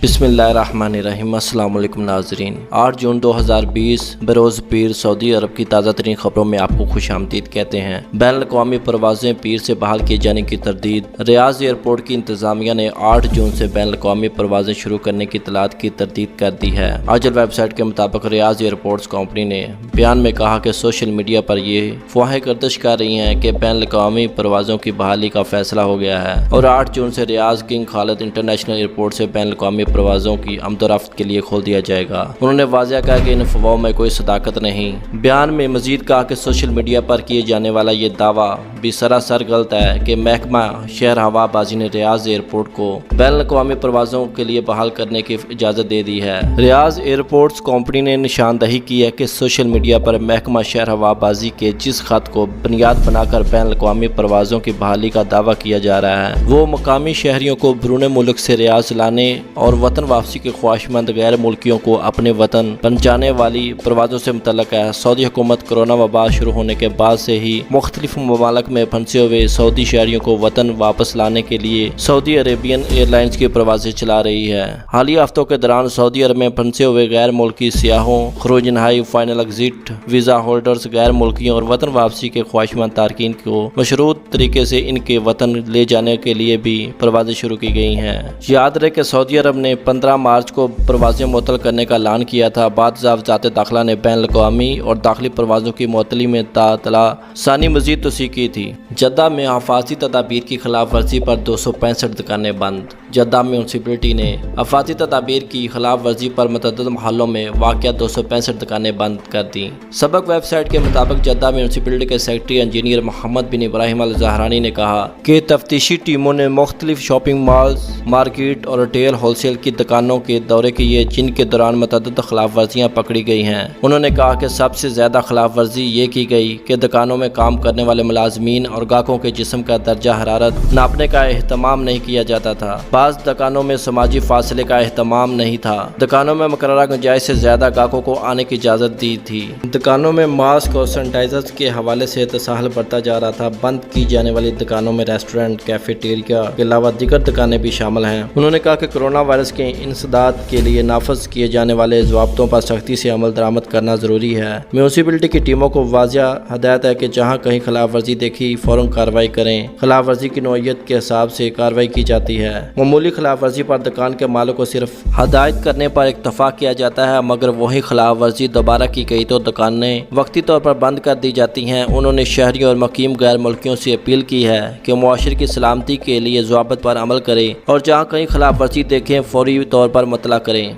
बिस्मिल्लाहिर्रहमानिर्रहीम। अस्सलाम वालेकुम नाज़रीन। 8 जून 2020 बरोज़ पीर सऊदी अरब की ताज़ा तरीन खबरों में आपको खुश आमदीद कहते हैं। बैनुल-अक़वामी परवाज़ें पीर से बहाल किए जाने की तरदीद। रियाज़ एयरपोर्ट की इंतज़ामिया ने 8 जून से बैनुल-अक़वामी परवाज़ें शुरू करने की इत्तलात की तरदीद कर दी है। आजल वेबसाइट के मुताबिक रियाज़ एयरपोर्ट्स कंपनी ने बयान में कहा कि सोशल मीडिया पर ये अफवाहें गर्दिश कर रही हैं कि बैनुल-अक़वामी परवाज़ों की बहाली का फैसला हो गया है और 8 जून से रियाज़ किंग खालिद इंटरनेशनल एयरपोर्ट से बैनुल-अक़वामी परवाज़ों की आमदोरफ्त के लिए खोल दिया जाएगा। उन्होंने वाज़ेह कहा कि इन अफवाहों में कोई सदाकत नहीं। बयान में मजीद कहा कि सोशल मीडिया पर किए जाने वाला ये दावा भी सरासर गलत है कि महकमा शहर हवाबाजी ने रियाज़ एयरपोर्ट को बैनुल-अक़वामी परवाज़ों के लिए बहाल करने की इजाज़त दे दी है। रियाज़ एयरपोर्ट्स कंपनी ने निशानदही की है कि सोशल मीडिया पर महकमा शहर हवाबाजी के जिस खत को बुनियाद बनाकर बैनुल-अक़वामी परवाज़ों की बहाली का दावा किया जा रहा है वो मकामी शहरियों को बैरून मुल्क से रियाज़ लाने और वतन वापसी के ख्वाहिशमंद गैर मुल्कियों को अपने वतन पहुंचाने वाली परवाज़ों से मुतल्लक है। सऊदी हुकूमत कोरोना वबा शुरू होने के बाद से ही मुख्तलिफ ममालिक में फंसे हुए सऊदी शहरियों को वतन वापस लाने के लिए सऊदी अरेबियन एयरलाइंस की परवाज़ें चला रही है। हालिया हफ्तों के दौरान सऊदी अरब में फंसे हुए गैर मुल्की सियाहों, खरूज नहाई, फाइनल एग्जिट वीज़ा होल्डर्स, गैर मुल्कियों और वतन वापसी के ख्वाहिशमंद तारकीन को मशरूत तरीके से इनके वतन ले जाने के लिए भी परवाज़ें शुरू की गई हैं। याद रहे कि सऊदी अरब ने 15 मार्च को परवाज़ें मुअत्तल करने का ऐलान किया था। बाद वज़ारत दाखिला ने बैनुल-अक़वामी और दाखिली परवाज़ों की मुअत्तली में तातला सानी मज़ीद तोसी की थी। जद्दा में हिफाज़ती तदाबीर की खिलाफ वर्जी पर 265 दुकानें बंद। जद्दा म्यूनसिपलिटी ने हिफाज़ती तदाबीर की खिलाफ वर्जी पर मुतअद्दिद महलों में वाक़या 265 दुकानें बंद कर दी। सबक वेबसाइट के मुताबिक जद्दा म्यूनसिपलिटी के सेक्रेटरी इंजीनियर मोहम्मद बिन इब्राहिम अल ज़हरानी ने कहा कि तफ्तीशी टीमों ने मुख्तलिफ शॉपिंग मॉल्स, मार्केट और रिटेल होलसेल की दुकानों के दौरे किए जिनके दौरान मुतअद्दिद खिलाफ वर्जियाँ पकड़ी गई हैं। उन्होंने कहा कि सबसे ज़्यादा खिलाफ वर्जी ये की गई कि दुकानों में काम करने वाले मुलाजमीन और गाहकों के जिस्म का दर्जा हरारत नापने का एहतमाम नहीं किया जाता था। बाज़ दुकानों में समाजी फासले का एहतमाम नहीं था। दुकानों में मुकर्ररा गुंजाइश से ज़्यादा गाहकों को आने की इजाज़त दी थी। दुकानों में मास्क और सैनिटाइजर्स के हवाले से तसाहल बरता जा रहा था। बंद की जाने वाली दुकानों में रेस्टोरेंट, कैफेटेरिया के अलावा दीगर दुकानें भी शामिल हैं। उन्होंने कहा कि कोरोना वायरस के इंसदाद के लिए नाफज किए जाने वाले ज़वाब्तों पर सख्ती से अमल दरामद करना ज़रूरी है। म्यूनसिपलिटी की टीमों को वाज़िया हदायत है कि जहाँ कहीं खिलाफ वर्जी देखी फ़ौरन कार्रवाई करें। खिलाफ वर्जी की नौइयत के हिसाब से कार्रवाई की जाती है। मामूली खिलाफ वर्जी पर दुकान के मालिक को सिर्फ हदायत करने पर इक्तफा किया जाता है, मगर वही खिलाफ वर्जी दोबारा की गई तो दुकानें वक्ती तौर पर बंद कर दी जाती हैं। उन्होंने शहरियों और मुकीम गैर मुल्कियों से अपील की है कि मुआशरे की सलामती के लिए ज़वाबित पर अमल करें और जहाँ कहीं खिलाफ वर्जी देखें फौरी तौर पर मुतला करें।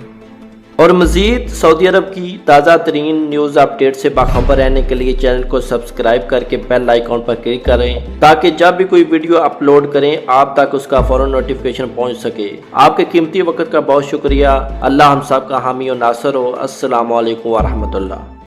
और मज़ीद सऊदी अरब की ताज़ा तरीन न्यूज़ अपडेट से बाखबर रहने के लिए चैनल को सब्सक्राइब करके बेल आइकॉन पर क्लिक करें ताकि जब भी कोई वीडियो अपलोड करें आप तक उसका फ़ौरन नोटिफिकेशन पहुंच सके। आपके कीमती वक्त का बहुत शुक्रिया। अल्लाह हम सब का हामी और नासर हो। अस्सलामु अलैकुम व रहमतुल्लाह।